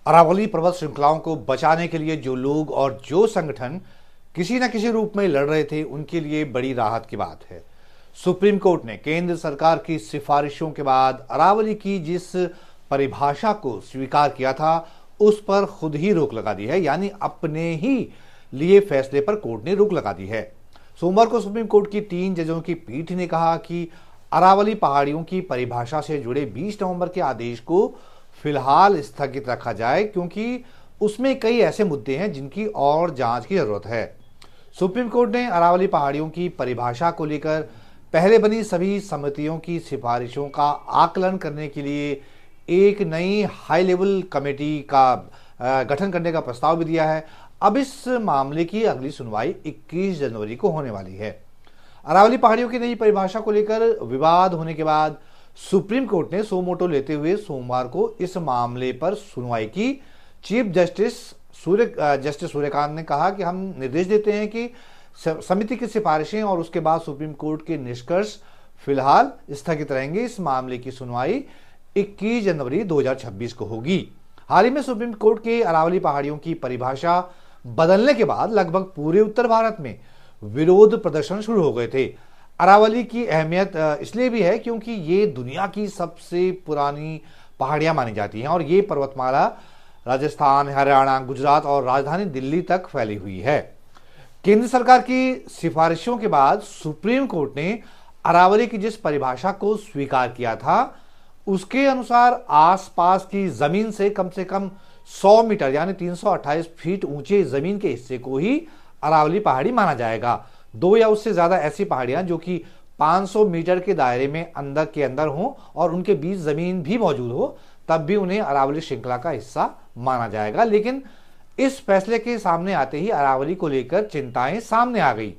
अरावली पर्वत श्रृंखलाओं को बचाने के लिए जो लोग और जो संगठन किसी न किसी रूप में लड़ रहे थे, उनके लिए बड़ी राहत की बात है। सुप्रीम कोर्ट ने केंद्र सरकार की सिफारिशों के बाद अरावली की जिस परिभाषा को स्वीकार किया था, उस पर खुद ही रोक लगा दी है। यानी अपने ही लिए फैसले पर कोर्ट ने रोक लगा दी है। सोमवार को सुप्रीम कोर्ट की 3 जजों की पीठ ने कहा कि अरावली पहाड़ियों की परिभाषा से जुड़े 20 नवंबर के आदेश को फिलहाल स्थगित रखा जाए, क्योंकि उसमें कई ऐसे मुद्दे हैं जिनकी और जांच की जरूरत है। सुप्रीम कोर्ट ने अरावली पहाड़ियों की परिभाषा को लेकर पहले बनी सभी समितियों की सिफारिशों का आकलन करने के लिए एक नई हाई लेवल कमेटी का गठन करने का प्रस्ताव भी दिया है। अब इस मामले की अगली सुनवाई 21 जनवरी को होने वाली है। अरावली पहाड़ियों की नई परिभाषा को लेकर विवाद होने के बाद सुप्रीम कोर्ट ने सो मोटो लेते हुए सोमवार को इस मामले पर सुनवाई की। चीफ जस्टिस सूर्यकांत ने कहा कि हम निर्देश देते हैं कि समिति की सिफारिशें और उसके बाद सुप्रीम कोर्ट के निष्कर्ष फिलहाल स्थगित रहेंगे। इस मामले की सुनवाई 21 जनवरी 2026 को होगी। हाल ही में सुप्रीम कोर्ट के अरावली पहाड़ियों की परिभाषा बदलने के बाद लगभग पूरे उत्तर भारत में विरोध प्रदर्शन शुरू हो गए थे। अरावली की अहमियत इसलिए भी है क्योंकि ये दुनिया की सबसे पुरानी पहाड़ियां मानी जाती हैं और ये पर्वतमाला राजस्थान, हरियाणा, गुजरात और राजधानी दिल्ली तक फैली हुई है। केंद्र सरकार की सिफारिशों के बाद सुप्रीम कोर्ट ने अरावली की जिस परिभाषा को स्वीकार किया था, उसके अनुसार आसपास की जमीन से कम 100 मीटर यानी 328 फीट ऊंचे जमीन के हिस्से को ही अरावली पहाड़ी माना जाएगा। 2 या उससे ज्यादा ऐसी पहाड़ियां जो कि 500 मीटर के दायरे में अंदर के अंदर हो और उनके बीच जमीन भी मौजूद हो, तब भी उन्हें अरावली श्रृंखला का हिस्सा माना जाएगा। लेकिन इस फैसले के सामने आते ही अरावली को लेकर चिंताएं सामने आ गई,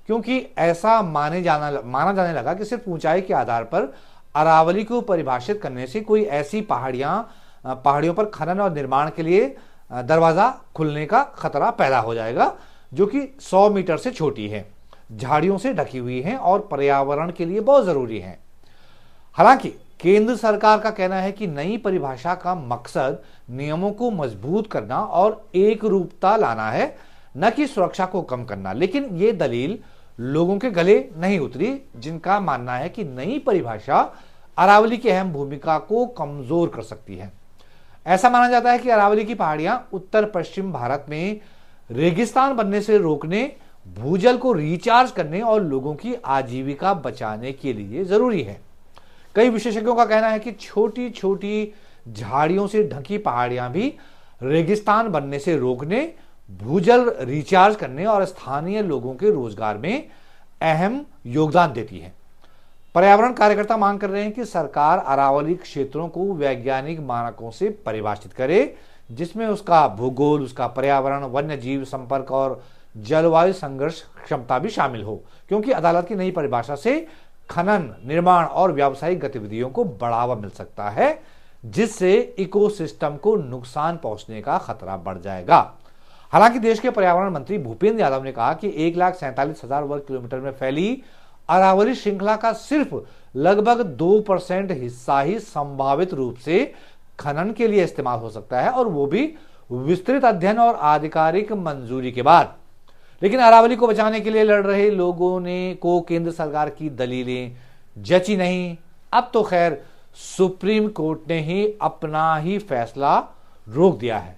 क्योंकि ऐसा माना जाने लगा कि सिर्फ ऊंचाई के आधार पर अरावली को परिभाषित करने से कोई ऐसी पहाड़ियों पर खनन और निर्माण के लिए दरवाजा खुलने का खतरा पैदा हो जाएगा, जो कि 100 मीटर से छोटी है, झाड़ियों से ढकी हुई हैं और पर्यावरण के लिए बहुत जरूरी हैं। हालांकि केंद्र सरकार का कहना है कि नई परिभाषा का मकसद नियमों को मजबूत करना और एक रूपता लाना है, न कि सुरक्षा को कम करना। लेकिन यह दलील लोगों के गले नहीं उतरी, जिनका मानना है कि नई परिभाषा अरावली की अहम भूमिका को कमजोर कर सकती है। ऐसा माना जाता है कि अरावली की पहाड़ियां उत्तर पश्चिम भारत में रेगिस्तान बनने से रोकने, भूजल को रिचार्ज करने और लोगों की आजीविका बचाने के लिए जरूरी है। कई विशेषज्ञों का कहना है कि छोटी छोटी झाड़ियों से ढकी पहाड़ियां भी रेगिस्तान बनने से रोकने, भूजल रिचार्ज करने और स्थानीय लोगों के रोजगार में अहम योगदान देती है। पर्यावरण कार्यकर्ता मांग कर रहे हैं कि सरकार अरावली क्षेत्रों को वैज्ञानिक मानकों से परिभाषित करे, जिसमें उसका भूगोल, उसका पर्यावरण, वन्य जीव संपर्क और जलवायु संघर्ष क्षमता भी शामिल हो, क्योंकि अदालत की नई परिभाषा से खनन, निर्माण और व्यावसायिक गतिविधियों को बढ़ावा मिल सकता है, जिससे इकोसिस्टम को नुकसान पहुंचने का खतरा बढ़ जाएगा। हालांकि देश के पर्यावरण मंत्री भूपेंद्र यादव ने कहा कि 1,47,000 वर्ग किलोमीटर में फैली अरावली श्रृंखला का सिर्फ लगभग 2% हिस्सा ही संभावित रूप से खनन के लिए इस्तेमाल हो सकता है, और वो भी विस्तृत अध्ययन और आधिकारिक मंजूरी के बाद। लेकिन अरावली को बचाने के लिए लड़ रहे लोगों को केंद्र सरकार की दलीलें जची नहीं। अब तो खैर सुप्रीम कोर्ट ने ही अपना ही फैसला रोक दिया है।